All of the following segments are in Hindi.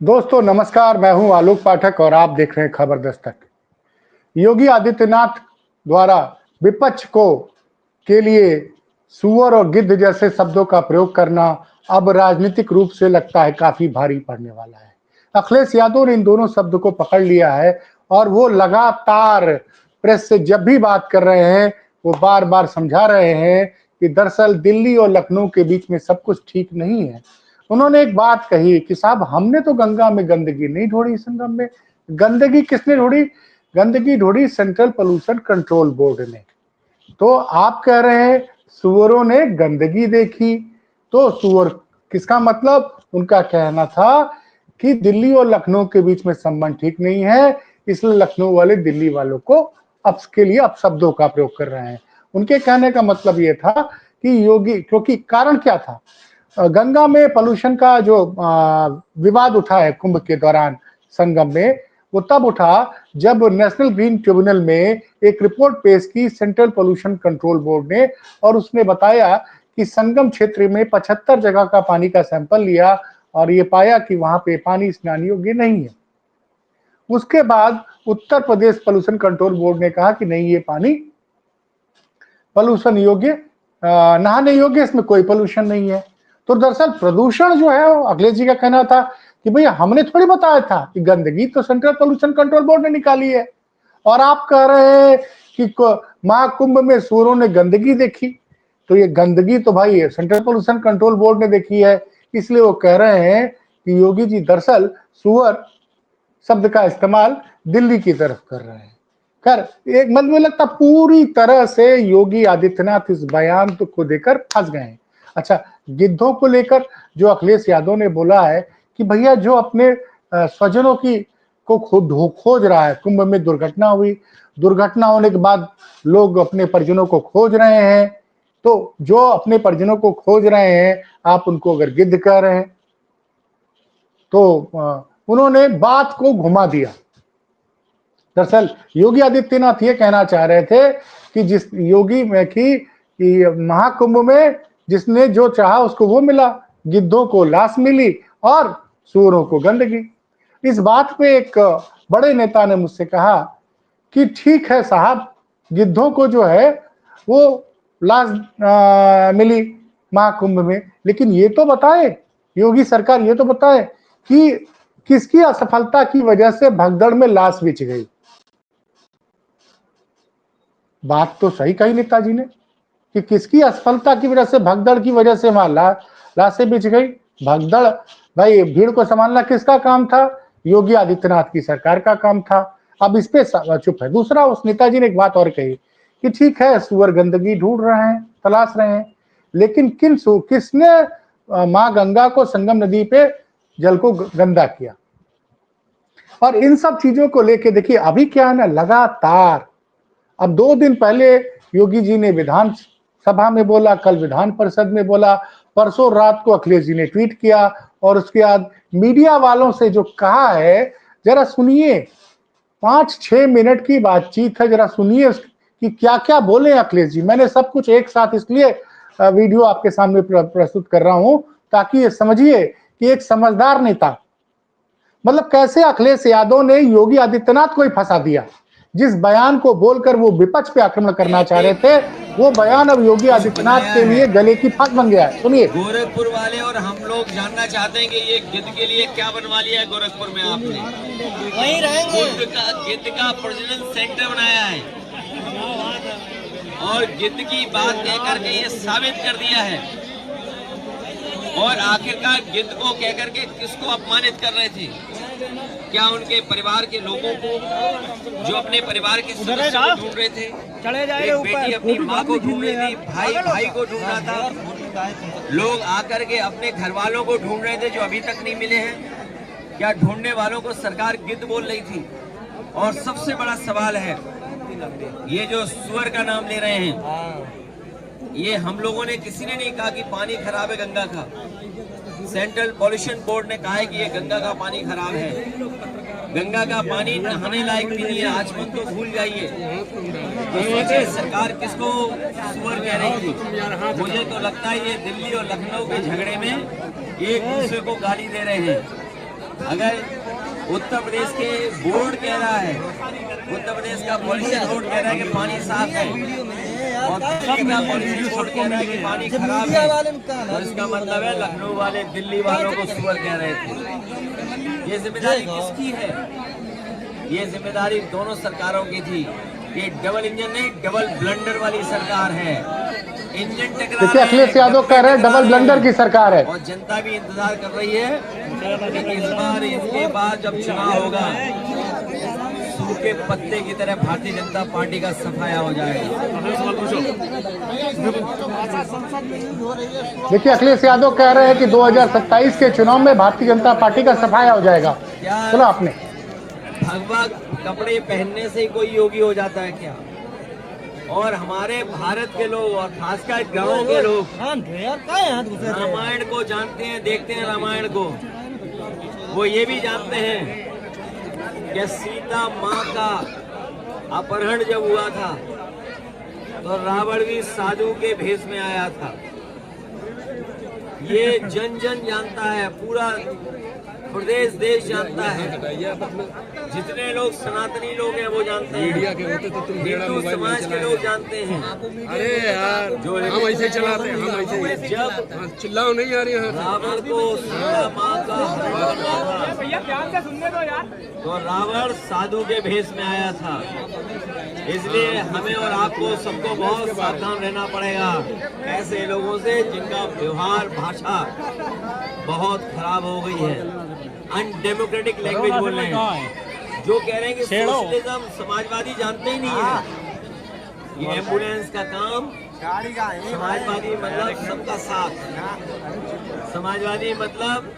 दोस्तों नमस्कार, मैं हूं आलोक पाठक और आप देख रहे हैं खबर दस्तक। योगी आदित्यनाथ द्वारा विपक्ष को के लिए सुअर और गिद्ध जैसे शब्दों का प्रयोग करना अब राजनीतिक रूप से लगता है काफी भारी पड़ने वाला है। अखिलेश यादव ने इन दोनों शब्द को पकड़ लिया है और वो लगातार प्रेस से जब भी बात कर रहे हैं वो बार बार समझा रहे हैं कि दरअसल दिल्ली और लखनऊ के बीच में सब कुछ ठीक नहीं है। उन्होंने एक बात कही कि साहब हमने तो गंगा में गंदगी नहीं ढोड़ी, संगम में गंदगी किसने ढोड़ी? गंदगी ढोड़ी सेंट्रल पोल्यूशन कंट्रोल बोर्ड ने। तो आप कह रहे हैं सुअरों ने गंदगी देखी, तो सुअर किसका मतलब? उनका कहना था कि दिल्ली और लखनऊ के बीच में संबंध ठीक नहीं है, इसलिए लखनऊ वाले दिल्ली वालों को के लिए अपशब्दों का प्रयोग कर रहे हैं। उनके कहने का मतलब ये था कि योगी, क्योंकि कारण क्या था, गंगा में पोल्यूशन का जो विवाद उठा है कुंभ के दौरान संगम में, वो तब उठा जब नेशनल ग्रीन ट्रिब्यूनल में एक रिपोर्ट पेश की सेंट्रल पोल्यूशन कंट्रोल बोर्ड ने, और उसने बताया कि संगम क्षेत्र में 75 जगह का पानी का सैंपल लिया और ये पाया कि वहां पे पानी स्नान योग्य नहीं है। उसके बाद Uttar Pradesh pollution control board ने कहा कि नहीं, ये पानी पोल्यूशन योग्य, नहाने योग्य, इसमें कोई पोल्यूशन नहीं है। तो दरअसल प्रदूषण जो है, अखिलेश जी का कहना था कि भैया हमने थोड़ी बताया था कि गंदगी तो सेंट्रल पोल्यूशन कंट्रोल बोर्ड ने निकाली है, और आप कह रहे हैं कि महाकुंभ में सूअरों ने गंदगी देखी। तो ये गंदगी तो भाई सेंट्रल पोल्यूशन कंट्रोल बोर्ड ने देखी है, इसलिए वो कह रहे हैं कि योगी जी दरअसल सुअर शब्द का इस्तेमाल दिल्ली की तरफ कर रहे हैं। खैर, एक मन में लगता पूरी तरह से योगी आदित्यनाथ इस बयान को देकर फंस गए हैं। अच्छा, गिद्धों को लेकर जो अखिलेश यादव ने बोला है कि भैया जो अपने स्वजनों की को खोज रहा है, कुंभ में दुर्घटना हुई, दुर्घटना होने के बाद लोग अपने परिजनों को खोज रहे हैं, तो जो अपने परिजनों को खोज रहे हैं आप उनको अगर गिद्ध कह रहे हैं, तो उन्होंने बात को घुमा दिया। दरअसल योगी आदित्यनाथ ये कहना चाह रहे थे कि जिस योगी में कि महाकुंभ में जिसने जो चाहा उसको वो मिला, गिद्धों को लाश मिली और सूअरों को गंदगी। इस बात पे एक बड़े नेता ने मुझसे कहा कि ठीक है साहब, गिद्धों को जो है वो लाश मिली महाकुंभ में, लेकिन ये तो बताए योगी सरकार, ये तो बताए कि किसकी असफलता की वजह से भगदड़ में लाश बिछ गई। बात तो सही कही नेताजी ने कि किसकी असफलता की वजह से, भगदड़ की वजह से वहां लाशें बिछ गई। भगदड़, भाई भीड़ को संभालना किसका काम था? योगी आदित्यनाथ की सरकार का काम था। अब इस पे चुप है। दूसरा, उस नेताजी ने एक बात और कही कि ठीक है सुअर गंदगी ढूंढ रहे हैं, तलाश रहे हैं, लेकिन किसने मां गंगा को, संगम नदी पे जल को गंदा किया? और इन सब चीजों को लेके देखिए अभी क्या है ना, लगातार अब 2 दिन पहले योगी जी ने विधान सभा में बोला, कल विधान परिषद में बोला, परसों रात को अखिलेश जी ने ट्वीट किया, और उसके बाद मीडिया वालों से जो कहा है जरा सुनिए। 5-6 मिनट की बातचीत है, जरा सुनिए कि क्या क्या बोले अखिलेश जी। मैंने सब कुछ एक साथ इसलिए वीडियो आपके सामने प्रस्तुत कर रहा हूं ताकि ये समझिए कि एक समझदार नेता, मतलब कैसे अखिलेश यादव ने योगी आदित्यनाथ को ही फंसा दिया। जिस बयान को बोलकर वो विपक्ष पे आक्रमण करना चाह रहे थे, वो बयान अब योगी आदित्यनाथ के लिए गले की फांस बन गया है। सुनिए। गोरखपुर वाले और हम लोग जानना चाहते हैं कि ये गिद्ध के लिए क्या बनवा लिया है गोरखपुर में आपने? वहीं रहेंगे। गिद्ध का प्रजनन सेंटर बनाया है और गिद्ध की बात कहकर के ये साबित कर दिया है। और आखिरकार गिद्ध को कहकर के किसको अपमानित कर रहे थे? क्या उनके परिवार के लोगों को, जो अपने परिवार के सदस्यों को ढूंढ रहे थे? एक बेटी अपनी माँ को ढूंढ रही थी, भाई को ढूंढ रहा था, लोग आकर के अपने घर वालों को ढूंढ रहे थे जो अभी तक नहीं मिले हैं। क्या ढूंढने वालों को सरकार गिद्ध बोल रही थी? और सबसे बड़ा सवाल है, ये जो सुअर का नाम ले रहे हैं, ये हम लोगों ने किसी ने नहीं कहा कि पानी खराब है गंगा का। सेंट्रल पॉल्यूशन बोर्ड ने कहा है कि ये गंगा का पानी खराब है। गंगा का पानी नहाने लायक भी नहीं है। आचमन तो भूल जाइए। तो सोचिए सरकार किसको सुअर कह रही थी। मुझे तो लगता है ये दिल्ली और लखनऊ के झगड़े में एक दूसरे को गाली दे रहे हैं। अगर उत्तर प्रदेश के बोर्ड कह रहा है, उत्तर प्रदेश का पॉलिसी बोर्ड कह रहा है कि पानी साफ है और दिल्ली का पॉलिसी बोर्ड कह रहा है कि पानी खराब है, तो इसका मतलब है लखनऊ वाले दिल्ली वालों को सुअर कह रहे थे। ये जिम्मेदारी किसकी है? ये जिम्मेदारी दोनों सरकारों की थी। ये डबल इंजन नहीं, डबल ब्लंडर वाली सरकार है। इंजन टकरा देखिए, अखिलेश यादव कह रहे हैं डबल ब्लंडर की सरकार है और जनता भी इंतजार कर रही है कि इस बार इसके बाद जब चुनाव होगा सूखे पत्ते की तरह भारतीय जनता पार्टी का सफाया हो जाएगा। देखिए, अखिलेश यादव कह रहे हैं कि 2027 के चुनाव में भारतीय जनता पार्टी का सफाया हो जाएगा। चलो आपने भगवा कपड़े पहनने से ही कोई योगी हो जाता है क्या? और हमारे भारत के लोग और खासकर गाँव के लोग रामायण को जानते हैं, देखते हैं रामायण को। वो ये भी जानते हैं कि सीता माँ का अपहरण जब हुआ था तो रावण भी साधु के भेष में आया था। ये जन जन जानता है, पूरा प्रदेश देश जानता है। जितने लोग सनातनी लोग हैं वो जानते हैं, हिंदू समाज के लोग जानते हैं। अरे यार, जो हम ऐसे चलाते हैं, हम ऐसे जब चिल्लाओ नहीं आ रही है। रावण को सीता माँ का भैया ध्यान से सुनने दो यार, तो रावण साधु के भेष में आया था। इसलिए हमें और आपको सबको बहुत सावधान रहना पड़ेगा ऐसे लोगों से जिनका व्यवहार भाषा बहुत खराब हो गई है, अनडेमोक्रेटिक लैंग्वेज बोल रहे हैं, जो कह रहे हैं कि सोशलिज्म समाजवादी जानते ही नहीं है। ये एम्बुलेंस का काम समाजवादी मतलब सबका साथ, समाजवादी मतलब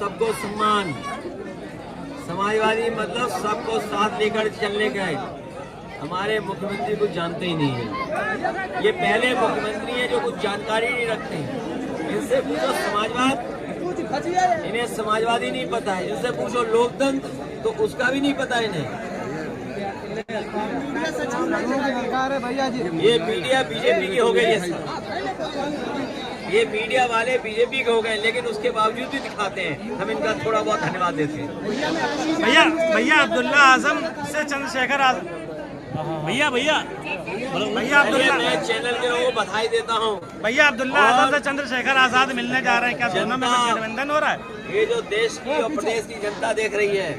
सबको सम्मान, समाजवादी मतलब सबको साथ लेकर चलने का है। हमारे मुख्यमंत्री कुछ जानते ही नहीं है। ये पहले मुख्यमंत्री हैं जो कुछ जानकारी नहीं रखते हैं। इनसे पूछो समाजवाद, इन्हें समाजवादी नहीं पता है। इनसे पूछो लोकतंत्र, तो उसका भी नहीं पता इन्हें। ये मीडिया बीजेपी की हो गई है, ये मीडिया वाले बीजेपी के हो गए, लेकिन उसके बावजूद भी दिखाते हैं। हम इनका थोड़ा बहुत धन्यवाद देते हैं। भैया अब्दुल्ला आजम से चंद्रशेखर आजाद, भैया अब्दुल्ला, मैं चैनल के लोगों को बधाई देता हूँ। भैया अब्दुल्ला आजम से चंद्रशेखर आजाद मिलने जा रहे हैं, क्या दोनों में गठबंधन हो रहा है? ये जो देश की और प्रदेश की जनता देख रही है,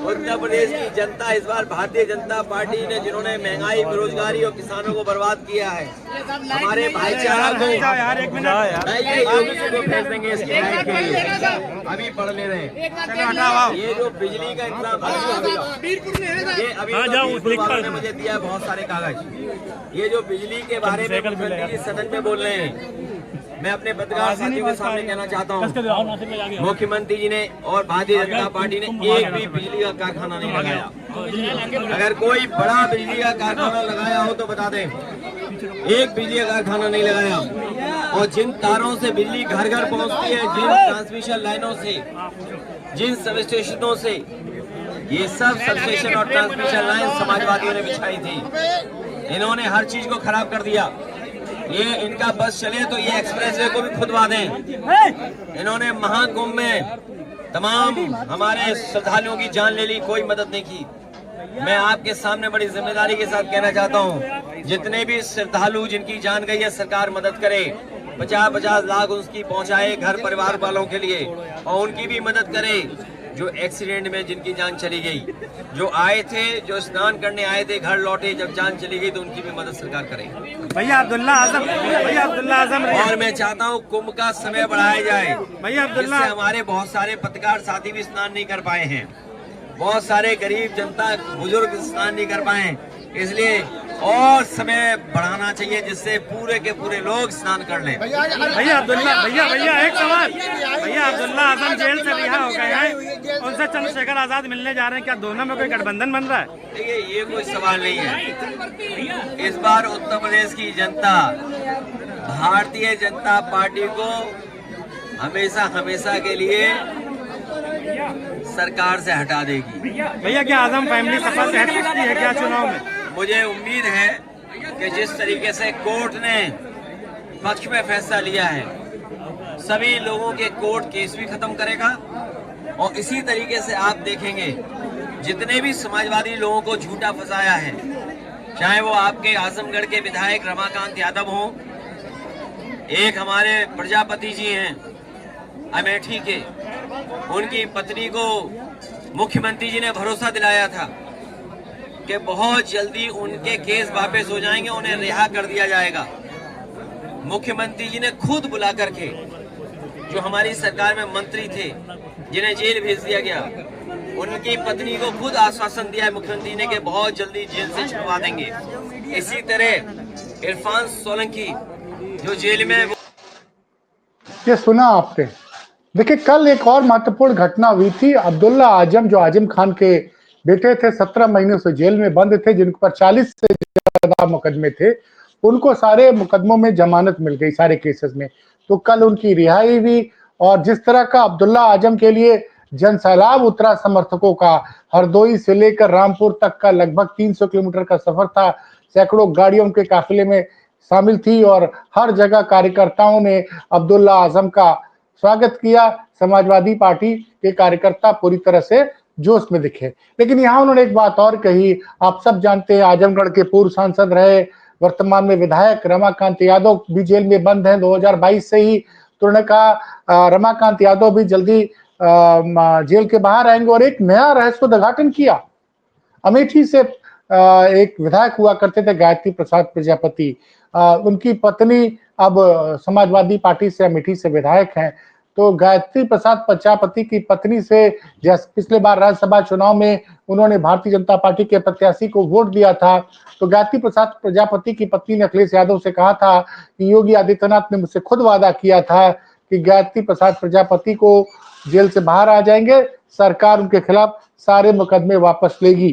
उत्तर प्रदेश की जनता इस बार भारतीय जनता पार्टी ने, जिन्होंने महंगाई, बेरोजगारी और किसानों को बर्बाद किया है, हमारे भाईचारा को यार एक मिनट को भेज देंगे इसकी लाइट के लिए। अभी पढ़ ले रहे हैं। ये जो बिजली का इतना ये अभी ने मुझे दिया है बहुत सारे कागज। ये जो बिजली के बारे में मुख्यमंत्री जी सदन में बोल रहे हैं, मैं अपने पत्रकार साथियों के सामने कहना चाहता हूँ, मुख्यमंत्री जी ने और भारतीय जनता पार्टी ने एक भी बिजली का कारखाना नहीं लगाया। अगर कोई बड़ा बिजली का कारखाना लगाया हो तो बता दें। एक बिजली का कारखाना नहीं लगाया। और जिन तारों से बिजली घर घर पहुंचती है, जिन ट्रांसमिशन लाइनों से, जिन सब स्टेशनों से, ये सब सबस्टेशन और ट्रांसमिशन लाइन समाजवादियों ने बिछाई थी। इन्होंने हर चीज को खराब कर दिया। ये इनका बस चले तो ये एक्सप्रेसवे को भी खुदवा दें। इन्होंने महाकुंभ में तमाम हमारे श्रद्धालुओं की जान ले ली, कोई मदद नहीं की। मैं आपके सामने बड़ी जिम्मेदारी के साथ कहना चाहता हूँ, जितने भी श्रद्धालु जिनकी जान गई है, सरकार मदद करे। 50-50 लाख उसकी पहुँचाए घर परिवार वालों के लिए, और उनकी भी मदद करे जो एक्सीडेंट में जिनकी जान चली गई, जो आए थे, जो स्नान करने आए थे, घर लौटे, जब जान चली गई तो उनकी भी मदद सरकार करे। भैया अब्दुल्ला आजम और मैं चाहता हूँ कुंभ का समय बढ़ाया जाए। भैया अब्दुल्ला, जिससे हमारे बहुत सारे पत्रकार साथी भी स्नान नहीं कर पाए हैं, बहुत सारे गरीब जनता, बुजुर्ग स्नान नहीं कर पाए, इसलिए और समय बढ़ाना चाहिए जिससे पूरे के पूरे लोग स्नान कर लें। भैया अब्दुल्ला, भैया एक सवाल, भैया अब्दुल्ला आजम जेल से रिहा हो गए हैं, उनसे चंद्रशेखर आजाद मिलने जा रहे हैं, क्या दोनों में कोई गठबंधन बन रहा है? देखिए, ये कोई सवाल नहीं है। इस बार उत्तर प्रदेश की जनता भारतीय जनता पार्टी को हमेशा के लिए सरकार से हटा देगी। भैया क्या आजम फैमिली सफल से हट सकती है क्या चुनाव में? मुझे उम्मीद है कि जिस तरीके से कोर्ट ने पक्ष में फैसला लिया है, सभी लोगों के कोर्ट केस भी खत्म करेगा और इसी तरीके से आप देखेंगे जितने भी समाजवादी लोगों को झूठा फंसाया है, चाहे वो आपके आजमगढ़ के विधायक रमाकांत यादव हों, एक हमारे प्रजापति जी हैं अमेठी के, उनकी पत्नी को मुख्यमंत्री जी ने भरोसा दिलाया था कि बहुत जल्दी उनके केस वापस हो जाएंगे, उन्हें रिहा कर दिया जाएगा। मुख्यमंत्री जी ने खुद बुला करके जो हमारी सरकार में मंत्री थे जिन्हें जेल भेज दिया गया, उनकी पत्नी को खुद आश्वासन दिया है मुख्यमंत्री ने कि बहुत जल्दी जेल से छुड़वा देंगे। इसी तरह इरफान सोलंकी जो जेल में, ये सुना आपने। देखिए, कल एक और महत्वपूर्ण घटना हुई थी। अब्दुल्ला आजम जो आजम खान के बेटे थे, 17 महीनों से जेल में बंद थे, जिन पर 40 से ज्यादा मुकदमे थे, उनको सारे मुकदमों में जमानत मिल गई, सारे केसेस में। तो कल उनकी रिहाई हुई। और जिस तरह का अब्दुल्ला आजम के लिए जनसैलाब उतरा समर्थकों का, हरदोई से लेकर रामपुर तक का लगभग 300 किलोमीटर का सफर था, सैकड़ों गाड़ियों के काफिले में शामिल थी और हर जगह कार्यकर्ताओं ने अब्दुल्ला आजम का स्वागत किया। समाजवादी पार्टी के कार्यकर्ता पूरी तरह से जोश में दिखे। लेकिन यहाँ उन्होंने एक बात और कही। आप सब जानते हैं, आजमगढ़ के पूर्व सांसद रहे, वर्तमान में विधायक रमाकांत यादव भी जेल में बंद हैं 2022 से ही। तो उन्होंने कहा रमाकांत यादव भी जल्दी जेल के बाहर आएंगे। और एक नया रहस्य उद्घाटन किया। अमेठी से एक विधायक हुआ करते थे गायत्री प्रसाद प्रजापति, उनकी पत्नी अब समाजवादी पार्टी से अमेठी से विधायक हैं। तो गायत्री प्रसाद प्रजापति की पत्नी से पिछले बार राज्यसभा चुनाव में उन्होंने भारतीय जनता पार्टी के प्रत्याशी को वोट दिया था। तो गायत्री प्रसाद प्रजापति की पत्नी ने अखिलेश यादव से कहा था कि योगी आदित्यनाथ ने मुझसे खुद वादा किया था कि गायत्री प्रसाद प्रजापति को जेल से बाहर आ जाएंगे, सरकार उनके खिलाफ सारे मुकदमे वापस लेगी।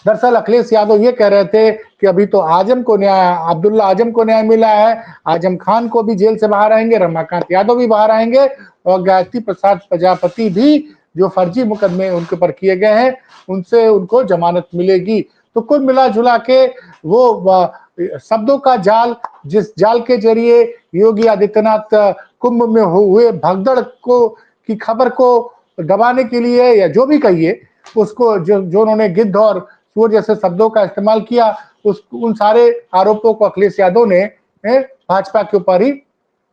दरअसल अखिलेश यादव ये कह रहे थे कि अभी तो अब्दुल्ला आजम को न्याय मिला है, आजम खान को भी जेल से बाहर आएंगे, रमाकांत यादव भी बाहर आएंगे और गायत्री प्रसाद प्रजापति भी जो फर्जी मुकदमे उनके ऊपर किए गए हैं उनसे उनको जमानत मिलेगी। तो कुल मिला जुला के वो शब्दों का जाल, जिस जाल के जरिए योगी आदित्यनाथ कुंभ में हुए भगदड़ की खबर को दबाने के लिए, या जो भी कहिए उसको, जो उन्होंने गिद्ध और सूअर जैसे शब्दों का इस्तेमाल किया, उन सारे आरोपों को अखिलेश यादव ने भाजपा के ऊपर ही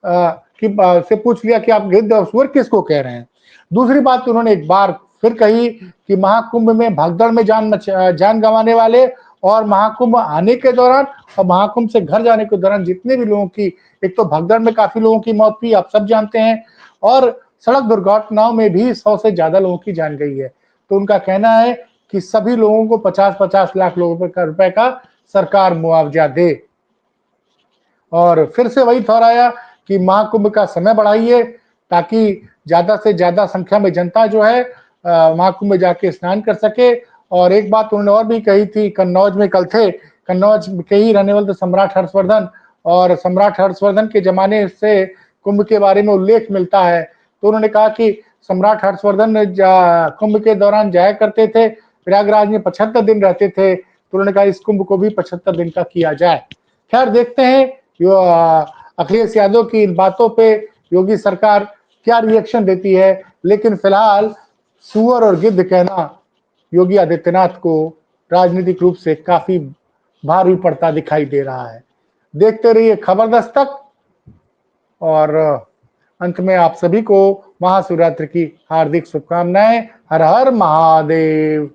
से पूछ लिया कि आप गिद्ध और सूअर किसको कह रहे हैं। दूसरी बात उन्होंने एक बार फिर कही कि महाकुंभ में भगदड़ में जान गंवाने वाले और महाकुंभ आने के दौरान और महाकुंभ से घर जाने के दौरान जितने भी लोगों की, एक तो भगदड़ में काफी लोगों की मौत हुई, आप सब जानते हैं, और सड़क दुर्घटनाओं में भी 100 से ज्यादा लोगों की जान गई है। तो उनका कहना है कि सभी लोगों को 50-50 लाख रुपए का सरकार मुआवजा दे। और फिर से वही दोहराया कि महाकुंभ का समय बढ़ाइए ताकि ज्यादा से ज्यादा संख्या में जनता जो है महाकुंभ में जाके स्नान कर सके। और एक बात उन्होंने और भी कही थी, कन्नौज में कल थे, कन्नौज के ही रहने वाले सम्राट हर्षवर्धन, और सम्राट हर्षवर्धन के जमाने से कुंभ के बारे में उल्लेख मिलता है। तो उन्होंने कहा कि सम्राट हर्षवर्धन कुंभ के दौरान जाया करते थे, प्रयागराज में 75 दिन रहते थे। तो उन्होंने कहा इस कुंभ को भी 75 दिन का किया जाए। खैर देखते हैं अखिलेश यादव की इन बातों पे योगी सरकार क्या रिएक्शन देती है। लेकिन फिलहाल सूअर और गिद्ध कहना योगी आदित्यनाथ को राजनीतिक रूप से काफी भारी पड़ता दिखाई दे रहा है। देखते रहिए खबर दस्तक, और अंत में आप सभी को महाशिवरात्रि की हार्दिक शुभकामनाएं। हर हर महादेव।